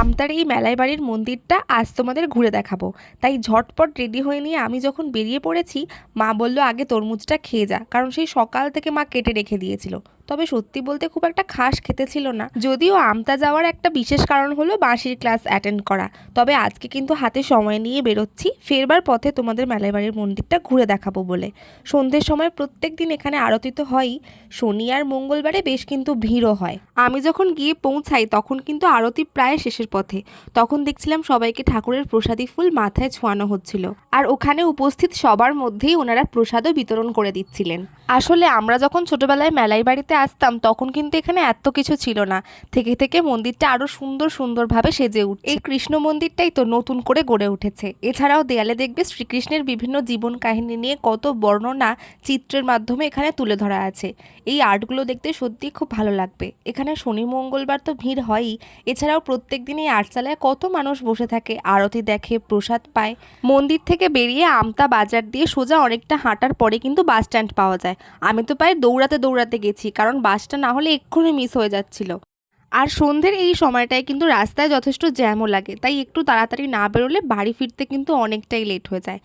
আমতার এই মেলাই বাড়ির মন্দিরটা আজ তোমাদের ঘুরে দেখাবো। তাই ঝটপট রেডি হয়ে নিয়ে আমি যখন বেরিয়ে পড়েছি, মা বলল আগে তরমুজটা খেয়ে যা, কারণ সেই সকাল থেকে মা কেটে রেখে দিয়েছিল। তবে সত্যি বলতে খুব একটা খাস খেতে ছিল না, যদিও আমতা যাওয়ার একটা বিশেষ কারণ হলো বাঁশির ক্লাস অ্যাটেন্ড করা। তবে আজকে কিন্তু হাতে সময় নিয়ে বেরোচ্ছি, ফেরবার পথে তোমাদের মেলাই বাড়ির মন্দিরটা ঘুরে দেখাবো বলে। সন্ধ্যের সময় প্রত্যেক দিন এখানে আরতি তো হয়ই, শনি আর মঙ্গলবারে বেশ কিন্তু ভিড়ও হয়। আমি যখন গিয়ে পৌঁছাই তখন কিন্তু আরতি প্রায় শেষের পথে। তখন দেখছিলাম সবাইকে ঠাকুরের প্রসাদী ফুল মাথায় ছোঁয়ানো হচ্ছিল, আর ওখানে উপস্থিত সবার মধ্যেই ওনারা প্রসাদও বিতরণ করে দিচ্ছিলেন। আসলে আমরা যখন ছোটবেলায় মেলাই বাড়িতে আসতাম তখন কিন্তু এখানে এত কিছু ছিল না, থেকে থেকে মন্দিরটা আরো সুন্দরভাবে সেজে উঠছে। এই কৃষ্ণ মন্দিরটাই তো নতুন করে গড়ে উঠেছে। এছাড়াও দেয়ালে দেখবে শ্রীকৃষ্ণের বিভিন্ন জীবন কাহিনী নিয়ে কত বর্ণনা চিত্রের মাধ্যমে এখানে তুলে ধরা আছে। এই আর্টগুলো দেখতে সত্যিই খুব ভালো লাগবে। এখানে শনি মঙ্গলবার তো ভিড় হয়ই, এছাড়াও প্রত্যেক দিন এই আটচালায় কত মানুষ বসে থাকে, আরতি দেখে, প্রসাদ পায়। মন্দির থেকে বেরিয়ে আমতা বাজার দিয়ে সোজা অনেকটা হাঁটার পরে কিন্তু বাস স্ট্যান্ড পাওয়া যায়। আমি তো প্রায় দৌড়াতে গেছি, কারণ বাসটা না হলে এক্ষুনি মিস হয়ে যাচ্ছিল। আর সন্ধ্যের এই সময়টায় কিন্তু রাস্তায় যথেষ্ট জ্যামও লাগে, তাই একটু তাড়াতাড়ি না বেরোলে বাড়ি ফিরতে কিন্তু অনেকটাই লেট হয়ে যায়।